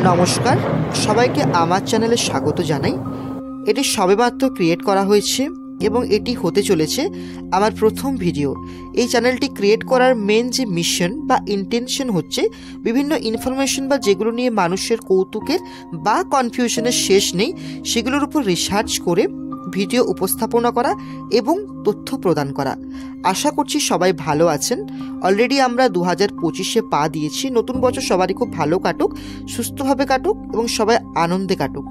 নমস্কার, সবাইকে আমার চ্যানেলে স্বাগত জানাই। এটি সবেমাত্র ক্রিয়েট করা হয়েছে এবং এটি হতে চলেছে আমার প্রথম ভিডিও। এই চ্যানেলটি ক্রিয়েট করার মেন যে মিশন বা ইন্টেনশন হচ্ছে বিভিন্ন ইনফরমেশন বা যেগুলো নিয়ে মানুষের কৌতুকের বা কনফিউশনের শেষ নেই সেগুলোর উপর রিসার্চ করে ভিডিও উপস্থাপনা করা এবং তথ্য প্রদান করা। আশা করছি সবাই ভালো আছেন। অলরেডি আমরা 2025-এ পা দিয়েছি। নতুন বছর সবারই খুব ভালো কাটুক, সুস্থভাবে কাটুক এবং সবাই আনন্দে কাটুক।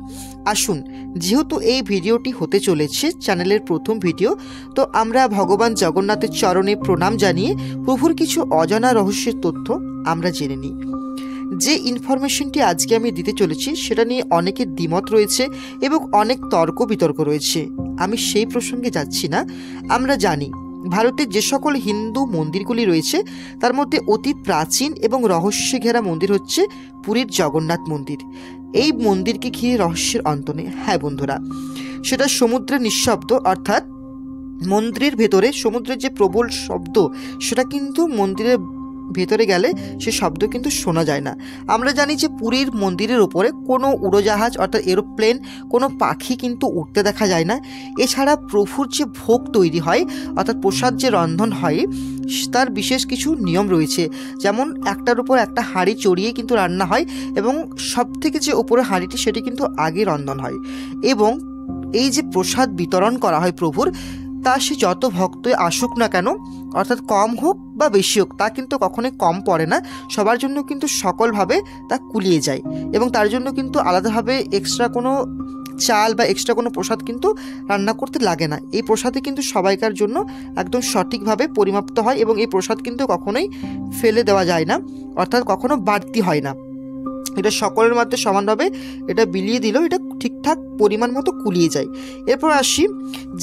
আসুন, যেহেতু এই ভিডিওটি হতে চলেছে চ্যানেলের প্রথম ভিডিও, তো আমরা ভগবান জগন্নাথের চরণে প্রণাম জানিয়ে প্রভুর কিছু অজানা রহস্যের তথ্য আমরা জেনে নিই। যে ইনফরমেশনটি আজকে আমি দিতে চলেছি সেটা নিয়ে অনেকের দ্বিমত রয়েছে এবং অনেক তর্ক বিতর্ক রয়েছে। আমি সেই প্রসঙ্গে যাচ্ছি না। আমরা জানি ভারতের যে সকল হিন্দু মন্দিরগুলি রয়েছে তার মধ্যে অতি প্রাচীন এবং রহস্যে ঘেরা মন্দির হচ্ছে পুরীর জগন্নাথ মন্দির। এই মন্দিরকে ঘিরে রহস্যের অন্ত নেই। হ্যাঁ বন্ধুরা, সেটা সমুদ্রের নিঃশব্দ, অর্থাৎ মন্দিরের ভেতরে সমুদ্রের যে প্রবল শব্দ সেটা কিন্তু মন্দিরের ভেতরে গেলে সে শব্দ কিন্তু শোনা যায় না। আমরা জানি যে পুরীর মন্দিরের উপরে কোনো উড়োজাহাজ অর্থাৎ এরোপ্লেন, কোনো পাখি কিন্তু উঠতে দেখা যায় না। এছাড়া প্রভুর যে ভোগ তৈরি হয় অর্থাৎ প্রসাদ যে রন্ধন হয় তার বিশেষ কিছু নিয়ম রয়েছে। যেমন একটার উপর একটা হাঁড়ি চড়িয়ে কিন্তু রান্না হয় এবং সব থেকে যে উপরে হাঁড়িটি সেটি কিন্তু আগে রন্ধন হয়। এবং এই যে প্রসাদ বিতরণ করা হয় প্রভুর, তা সে যত ভক্ত আসুক না কেন, অর্থাৎ কম হোক বা বেশি হোক, তা কিন্তু কখনোই কম পড়ে না। সবার জন্য কিন্তু সকলভাবে তা কুলিয়ে যায় এবং তার জন্য কিন্তু আলাদাভাবে এক্সট্রা কোনো চাল বা এক্সট্রা কোনো প্রসাদ কিন্তু রান্না করতে লাগে না। এই প্রসাদে কিন্তু সবাইকার জন্য একদম সঠিকভাবে পরিমাপ্ত হয় এবং এই প্রসাদ কিন্তু কখনোই ফেলে দেওয়া যায় না, অর্থাৎ কখনো বাড়তি হয় না। এটা সকলের মধ্যে সমানভাবে এটা বিলিয়ে দিলেও এটা ঠিকঠাক পরিমাণ মতো কুলিয়ে যায়। এরপর আসি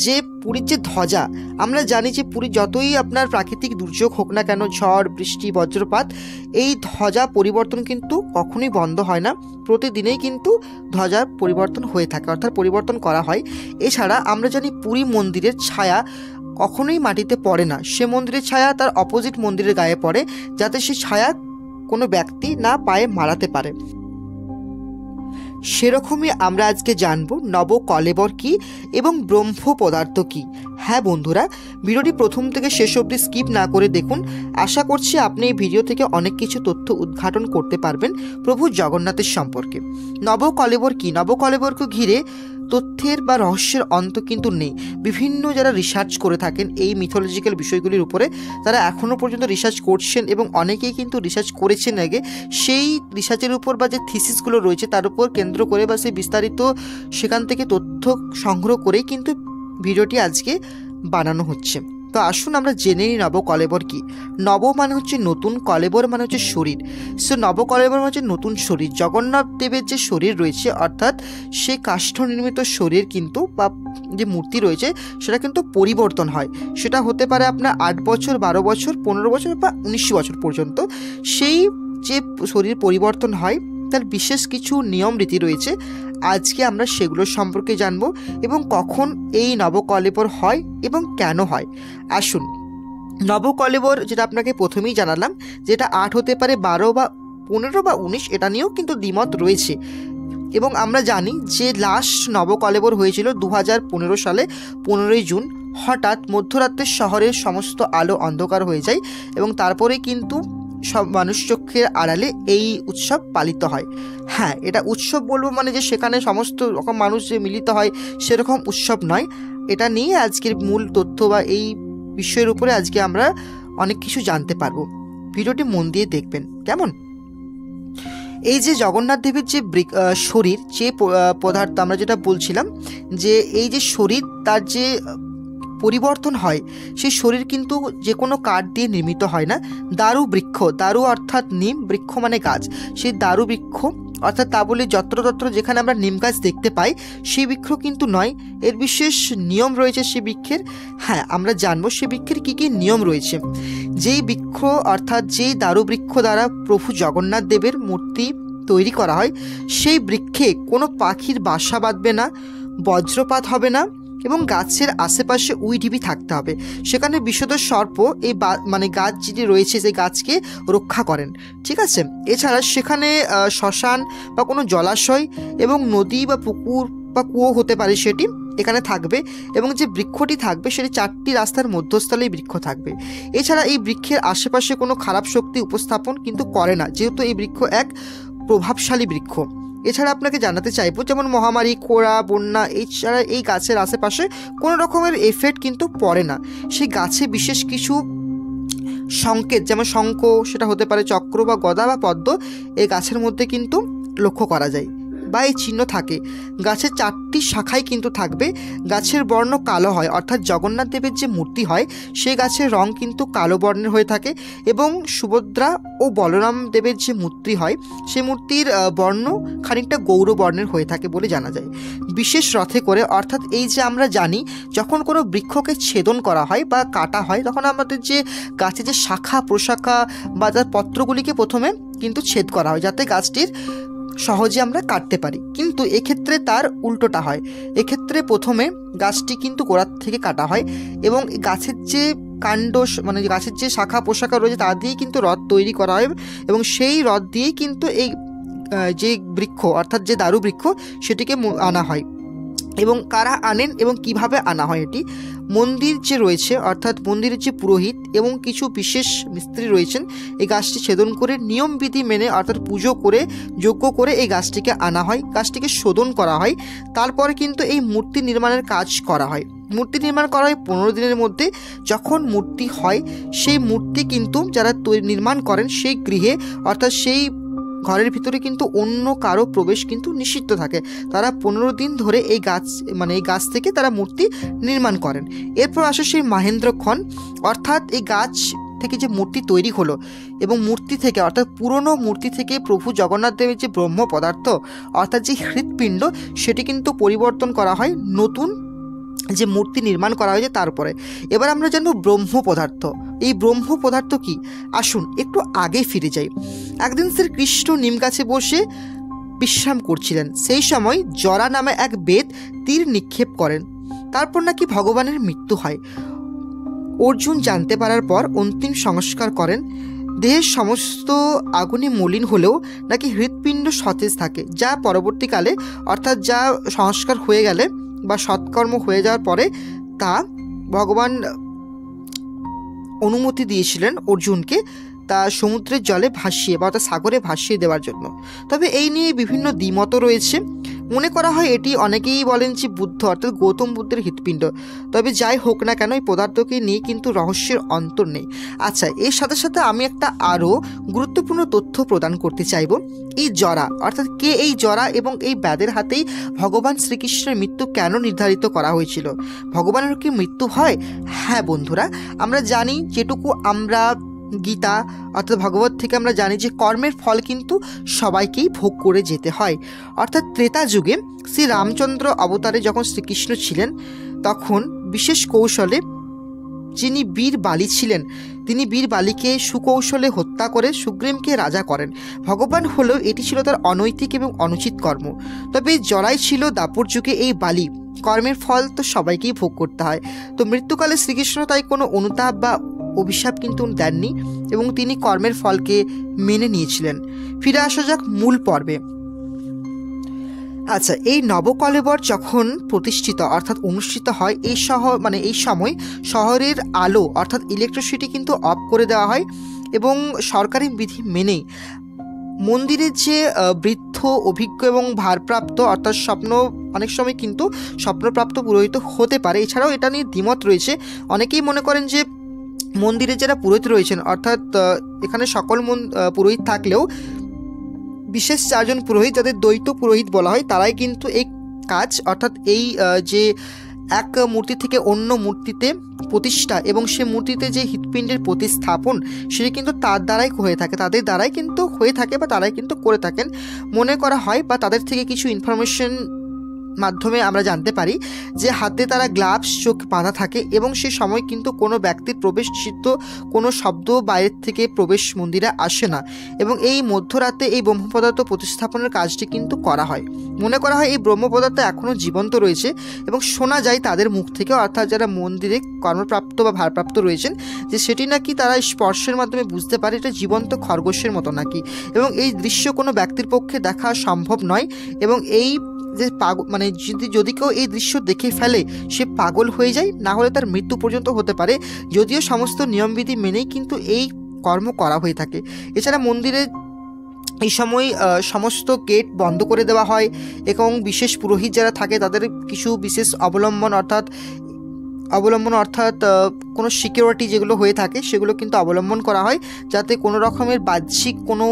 যে পুরীর যে ধ্বজা। আমরা জানি যে পুরী যতই আপনার প্রাকৃতিক দুর্যোগ হোক না কেন, ঝড় বৃষ্টি বজ্রপাত, এই ধ্বজা পরিবর্তন কিন্তু কখনোই বন্ধ হয় না। প্রতিদিনেই কিন্তু ধ্বজার পরিবর্তন হয়ে থাকে, অর্থাৎ পরিবর্তন করা হয়। এছাড়া আমরা জানি পুরী মন্দিরের ছায়া কখনোই মাটিতে পড়ে না। সে মন্দিরের ছায়া তার অপোজিট মন্দিরের গায়ে পড়ে, যাতে সে ছায়া কোনো ব্যক্তি না পায়ে মারাতে পারে। সেরকমই আমরা আজকে জানব নবকলেবর কি এবং ব্রহ্ম পদার্থ কি। হ্যাঁ বন্ধুরা, ভিডিওটি প্রথম থেকে শেষ অবধি স্কিপ না করে দেখুন। আশা করছি আপনি এই ভিডিও থেকে অনেক কিছু তথ্য উদ্ঘাটন করতে পারবেন প্রভু জগন্নাথের সম্পর্কে। নবকলেবর কি? নবকলেবরকে ঘিরে তথ্যের বা রহস্যের অন্ত কিন্তু নেই। বিভিন্ন যারা রিসার্চ করে থাকেন এই মিথোলজিক্যাল বিষয়গুলির উপরে, তারা এখনও পর্যন্ত রিসার্চ করছেন এবং অনেকেই কিন্তু রিসার্চ করেছেন আগে। সেই রিসার্চের উপর বা যে থিসিসগুলো রয়েছে তার উপর কেন্দ্র করে বা সেই বিস্তারিত সেখান থেকে তথ্য সংগ্রহ করেই কিন্তু ভিডিওটি আজকে বানানো হচ্ছে। তো আসুন আমরা জেনে নিই নবকলেবর কি। নব মানে হচ্ছে নতুন, কলেবর মানে হচ্ছে শরীর। সো নবকলেবর মানে হচ্ছে নতুন শরীর। জগন্নাথ দেবের যে শরীর রয়েছে অর্থাৎ সেই কাষ্ঠ নির্মিত শরীর কিন্তু বা যে মূর্তি রয়েছে সেটা কিন্তু পরিবর্তন হয়। সেটা হতে পারে আপনার 8 বছর, 12 বছর, 15 বছর বা 19 বছর পর্যন্ত। সেই যে শরীর পরিবর্তন হয় তার বিশেষ কিছু নিয়ম রীতি রয়েছে। আজকে আমরা সেগুলো সম্পর্কে জানব এবং কখন এই নবকলেবর হয় এবং কেন হয়। আসুন, নবকলেবর যেটা আপনাকে প্রথমেই জানালাম, যেটা 8 হতে পারে, 12 বা 15 বা 19, এটা নিয়েও কিন্তু দ্বিমত রয়েছে। এবং আমরা জানি যে লাস্ট নবকলেবর হয়েছিল 2015 সালে 15ই জুন। হঠাৎ মধ্যরাত্রে শহরের সমস্ত আলো অন্ধকার হয়ে যায় এবং তারপরে কিন্তু সব মানুষ চোখের আড়ালে এই উৎসব পালিত হয়। হ্যাঁ, এটা উৎসব বলবো মানে যে সেখানে সমস্ত রকম মানুষ যে মিলিত হয় সেরকম উৎসব নয়। এটা নিয়ে আজকের মূল তথ্য বা এই বিষয়ের উপরে আজকে আমরা অনেক কিছু জানতে পারবো। ভিডিওটি মন দিয়ে দেখবেন কেমন। এই যে জগন্নাথ দেবের যে শরীর, যে পদার্থ আমরা যেটা বলছিলাম যে এই যে শরীর তার যে পরিবর্তন হয়, সেই শরীর কিন্তু যে কোনো কাঠ দিয়ে নির্মিত হয় না। দারু বৃক্ষ, দারু অর্থাৎ নিম, বৃক্ষ মানে গাছ, সেই দারু বৃক্ষ অর্থাৎ তা বলে যত্রতত্র যেখানে আমরা নিম গাছ দেখতে পাই সেই বৃক্ষ কিন্তু নয়। এর বিশেষ নিয়ম রয়েছে সেই বৃক্ষের। হ্যাঁ, আমরা জানবো সেই বৃক্ষের কী কী নিয়ম রয়েছে। যেই বৃক্ষ অর্থাৎ যেই দারু বৃক্ষ দ্বারা প্রভু জগন্নাথ দেবের মূর্তি তৈরি করা হয় সেই বৃক্ষে কোনো পাখির বাসা বাঁধবে না, বজ্রপাত হবে না, এবং গাছের আশেপাশে উইঢিবি থাকতে হবে। সেখানে বিষধর সর্প এই মানে গাছ যেটি রয়েছে সেই গাছকে রক্ষা করেন, ঠিক আছে। এছাড়া সেখানে শ্মশান বা কোনো জলাশয় এবং নদী বা পুকুর বা কুয়ো হতে পারে সেটি এখানে থাকবে, এবং যে বৃক্ষটি থাকবে সেটি 4টি রাস্তার মধ্যস্থলেই বৃক্ষ থাকবে। এছাড়া এই বৃক্ষের আশেপাশে কোনো খারাপ শক্তি উপস্থাপন কিন্তু করে না, যেহেতু এই বৃক্ষ এক প্রভাবশালী বৃক্ষ। এছাড়া আপনাকে জানাতে চাইবো, যেমন মহামারী, খরা, বন্যা, এছাড়া এই গাছের আশেপাশে কোনো রকমের এফেক্ট কিন্তু পড়ে না। সেই গাছে বিশেষ কিছু সংকেত, যেমন শঙ্খ, সেটা হতে পারে চক্র বা গদা বা পদ্ম, এই গাছের মধ্যে কিন্তু লক্ষ্য করা যায় বা এই চিহ্ন থাকে। গাছের 4টি শাখাই কিন্তু থাকবে। গাছের বর্ণ কালো হয়, অর্থাৎ জগন্নাথ দেবের যে মূর্তি হয় সেই গাছের রং কিন্তু কালো বর্ণের হয়ে থাকে, এবং সুভদ্রা ও বলরাম দেবের যে মূর্তি হয় সেই মূর্তির বর্ণ খানিকটা গৌর বর্ণের হয়ে থাকে বলে জানা যায়। বিশেষ রথে করে, অর্থাৎ এই যে আমরা জানি যখন কোনো বৃক্ষকে ছেদন করা হয় বা কাটা হয়, তখন আমাদের যে গাছের যে শাখা প্রশাখা বা তার পত্রগুলিকে প্রথমে কিন্তু ছেদ করা হয়, যাতে গাছটির সহজে আমরা কাটতে পারি। কিন্তু এক্ষেত্রে তার উল্টোটা হয়। এক্ষেত্রে প্রথমে গাছটি কিন্তু গোড়ার থেকে কাটা হয়, এবং গাছের যে কাণ্ড মানে গাছের যে শাখা পোশাখা রয়েছে তা দিয়েই কিন্তু রথ তৈরি করা হয়, এবং সেই রথ দিয়েই কিন্তু এই যে বৃক্ষ অর্থাৎ যে দারু বৃক্ষ সেটিকে আনা হয়। এবং কারা আনেন এবং কিভাবে আনা হয়, এটি মন্দির যে রয়েছে অর্থাৎ মন্দিরের যে পুরোহিত এবং কিছু বিশেষ মিস্ত্রি রয়েছেন এই গাছটি ছেদন করে নিয়মবিধি মেনে অর্থাৎ পুজো করে যজ্ঞ করে এই গাছটিকে আনা হয়, গাছটিকে শোধন করা হয়। তারপরে কিন্তু এই মূর্তি নির্মাণের কাজ করা হয়। মূর্তি নির্মাণ করা হয় 15 দিনের মধ্যে। যখন মূর্তি হয় সেই মূর্তি কিন্তু যারা নির্মাণ করেন সেই গৃহে অর্থাৎ সেই ঘরের ভিতরে কিন্তু অন্য কারো প্রবেশ কিন্তু নিষিদ্ধ থাকে। তারা 15 দিন ধরে এই গাছ মানে এই গাছ থেকে তারা মূর্তি নির্মাণ করেন। এরপর আসে সেই মাহেন্দ্রক্ষণ, অর্থাৎ এই গাছ থেকে যে মূর্তি তৈরি হলো এবং মূর্তি থেকে অর্থাৎ পুরনো মূর্তি থেকে প্রভু জগন্নাথ দেবের যে ব্রহ্ম পদার্থ অর্থাৎ যে হৃৎপিণ্ড সেটি কিন্তু পরিবর্তন করা হয় নতুন যে মূর্তি নির্মাণ করা হয়েছে তারপরে। এবার আমরা জানবো ব্রহ্ম পদার্থ। এই ব্রহ্ম পদার্থ কি, আসুন একটু আগে ফিরে যাই। একদিন শ্রীকৃষ্ণ নিম গাছে বসে বিশ্রাম করছিলেন। সেই সময় জরা নামে এক বেদ তীর নিক্ষেপ করেন, তারপর নাকি ভগবানের মৃত্যু হয়। অর্জুন জানতে পারার পর অন্তিম সংস্কার করেন। দেহের সমস্ত আগুনে মলিন হলেও নাকি হৃৎপিণ্ড সতেজ থাকে, যা পরবর্তীকালে অর্থাৎ যা সংস্কার হয়ে গেলে বা সৎকর্ম হয়ে যাওয়ার পরে তা ভগবান অনুমতি দিয়েছিলেন অর্জুনকে তা সমুদ্রের জলে ভাসিয়ে বা অর্থাৎ সাগরে ভাসিয়ে দেওয়ার জন্য। তবে এই নিয়ে বিভিন্ন দ্বিমত রয়েছে। মনে করা হয় এটি অনেকেই বলেন যে বুদ্ধ অর্থাৎ গৌতম বুদ্ধের হৃৎপিণ্ড। তবে যাই হোক না কেন এই পদার্থকে নিয়ে কিন্তু রহস্যের অন্তর নেই। আচ্ছা, এর সাথে সাথে আমি একটা আরও গুরুত্বপূর্ণ তথ্য প্রদান করতে চাইব। এই জরা অর্থাৎ কে এই জরা এবং এই ব্যাধের হাতেই ভগবান শ্রীকৃষ্ণের মৃত্যু কেন নির্ধারিত করা হয়েছিল? ভগবানের কি মৃত্যু হয়? হ্যাঁ বন্ধুরা, আমরা জানি যেটুকু আমরা গীতা অর্থাৎ ভগবত থেকে আমরা জানি যে কর্মের ফল কিন্তু সবাইকেই ভোগ করে যেতে হয়। অর্থাৎ ত্রেতা যুগে শ্রী রামচন্দ্র অবতারে যখন শ্রীকৃষ্ণ ছিলেন তখন বিশেষ কৌশলে যিনি বীর বালি ছিলেন তিনি বীর বালিকে সুকৌশলে হত্যা করে সুগ্রীবকে রাজা করেন। ভগবান হলেও এটি ছিল তার অনৈতিক এবং অনুচিত কর্ম। তবে জরাই ছিল দাপর যুগে এই বালি। কর্মের ফল তো সবাইকেই ভোগ করতে হয়। তো মৃত্যুকালে শ্রীকৃষ্ণ তাই কোনো অনুতাপ বা অভিশাপ কিন্তু দেননি এবং তিনি কর্মের ফলকে মেনে নিয়েছিলেন। ফিরে আসা যাক মূল পর্বে। আচ্ছা, এই নবকলেবর যখন প্রতিষ্ঠিত অর্থাৎ অনুষ্ঠিত হয় এই সময় শহরের আলো অর্থাৎ ইলেকট্রিসিটি কিন্তু অফ করে দেওয়া হয় এবং সরকারি বিধি মেনেই মন্দিরের যে বৃদ্ধ অভিজ্ঞ এবং ভারপ্রাপ্ত অর্থাৎ অনেক সময় কিন্তু স্বপ্নপ্রাপ্ত পুরোহিত হতে পারে। এছাড়াও এটা নিয়ে দ্বিমত রয়েছে। অনেকেই মনে করেন যে মন্দিরে যারা পুরোহিত রয়েছেন অর্থাৎ এখানে সকল পুরোহিত থাকলেও বিশেষ 4 জন পুরোহিত যাদের দ্বৈত পুরোহিত বলা হয় তারাই কিন্তু এই কাজ অর্থাৎ এই যে এক মূর্তি থেকে অন্য মূর্তিতে প্রতিষ্ঠা এবং সে মূর্তিতে যে হৃৎপিণ্ডের প্রতিস্থাপন সেটি কিন্তু তাদের দ্বারাই কিন্তু হয়ে থাকে বা তারাই কিন্তু করে থাকেন মনে করা হয়, বা তাদের থেকে কিছু ইনফরমেশন মাধ্যমে আমরা জানতে পারি যে হাতে তারা গ্লাভস, চোখ বাঁধা থাকে এবং সে সময় কিন্তু কোনো ব্যক্তির প্রবেশ নিষিদ্ধ কোনো শব্দ বাইরের থেকে প্রবেশ মন্দিরে আসে না এবং এই মধ্যরাতে এই ব্রহ্ম পদার্থ প্রতিস্থাপনের কাজটি কিন্তু করা হয়। মনে করা হয় এই ব্রহ্ম পদার্থ এখনও জীবন্ত রয়েছে এবং শোনা যায় তাদের মুখ থেকে, অর্থাৎ যারা মন্দিরে কর্মপ্রাপ্ত বা ভারপ্রাপ্ত রয়েছেন, যে সেটি নাকি তারা স্পর্শের মাধ্যমে বুঝতে পারে এটা জীবন্ত খরগোশের মতো নাকি, এবং এই দৃশ্য কোনো ব্যক্তির পক্ষে দেখা সম্ভব নয় এবং এই যে মানে যদি কেউ এই দৃশ্য দেখে ফেলে সে পাগল হয়ে যায়, না হলে তার মৃত্যু পর্যন্ত হতে পারে। যদিও সমস্ত নিয়মবিধি মেনেই কিন্তু এই কর্ম করা হয়ে থাকে। এছাড়া মন্দিরে এই সময় সমস্ত গেট বন্ধ করে দেওয়া হয় এবং বিশেষ পুরোহিত যারা থাকে তাদের কিছু বিশেষ অবলম্বন অর্থাৎ কোনো সিকিউরিটি যেগুলো হয়ে থাকে সেগুলো কিন্তু অবলম্বন করা হয়, যাতে কোনো রকমের বাহ্যিক কোনো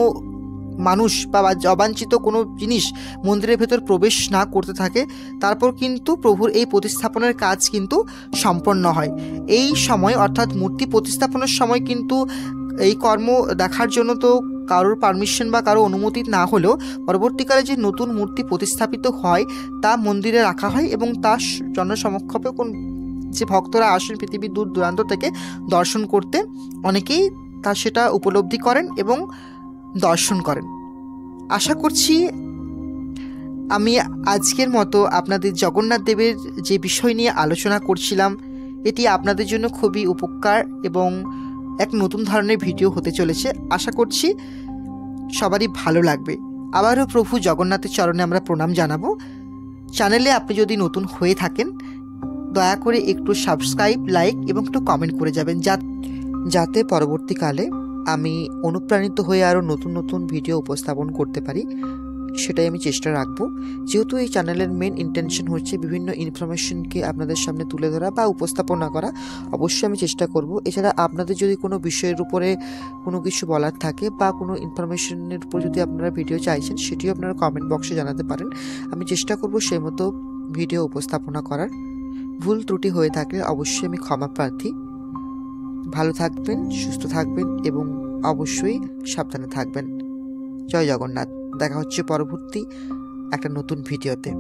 মানুষ বা অবাঞ্ছিত কোনো জিনিস মন্দিরের ভেতর প্রবেশ না করতে থাকে। তারপর কিন্তু প্রভুর এই প্রতিস্থাপনের কাজ কিন্তু সম্পন্ন হয়। এই সময় অর্থাৎ মূর্তি প্রতিস্থাপনের সময় কিন্তু এই কর্ম দেখার জন্য তো কারোর পারমিশন বা কারো অনুমতি না হলেও পরবর্তীকালে যে নতুন মূর্তি প্রতিস্থাপিত হয় তা মন্দিরে রাখা হয় এবং তার জনসমক্ষে যে ভক্তরা আসেন পৃথিবীর দূর দূরান্ত থেকে দর্শন করতে, অনেকেই তা সেটা উপলব্ধি করেন এবং দর্শন করেন। আশা করছি আমি আজকের মতো আপনাদের জগন্নাথ দেবের যে বিষয় নিয়ে আলোচনা করছিলাম এটি আপনাদের জন্য খুবই উপকার এবং এক নতুন ধরনের ভিডিও হতে চলেছে। আশা করছি সবারই ভালো লাগবে। আবারও প্রভু জগন্নাথের চরণে আমরা প্রণাম জানাবো। চ্যানেলে আপনি যদি নতুন হয়ে থাকেন দয়া করে একটু সাবস্ক্রাইব, লাইক এবং একটু কমেন্ট করে যাবেন, যাতে পরবর্তীকালে আমি অনুপ্রাণিত হয়ে আরও নতুন নতুন ভিডিও উপস্থাপন করতে পারি, সেটাই আমি চেষ্টা রাখবো। যেহেতু এই চ্যানেলের মেন ইন্টেনশন হচ্ছে বিভিন্ন ইনফরমেশনকে আপনাদের সামনে তুলে ধরা বা উপস্থাপনা করা, অবশ্যই আমি চেষ্টা করব। এছাড়া আপনাদের যদি কোনো বিষয়ের উপরে কোনো কিছু বলার থাকে বা কোনো ইনফরমেশনের উপর যদি আপনারা ভিডিও চাইছেন সেটিও আপনারা কমেন্ট বক্সে জানাতে পারেন। আমি চেষ্টা করব সেই মতো ভিডিও উপস্থাপনা করার। ভুল ত্রুটি হয়ে থাকলে অবশ্যই আমি ক্ষমা প্রার্থী। ভালো থাকবেন, সুস্থ থাকবেন এবং অবশ্যই সাবধানে থাকবেন। জয় জগন্নাথ। দেখা হচ্ছে পরবর্তী একটা নতুন ভিডিওতে।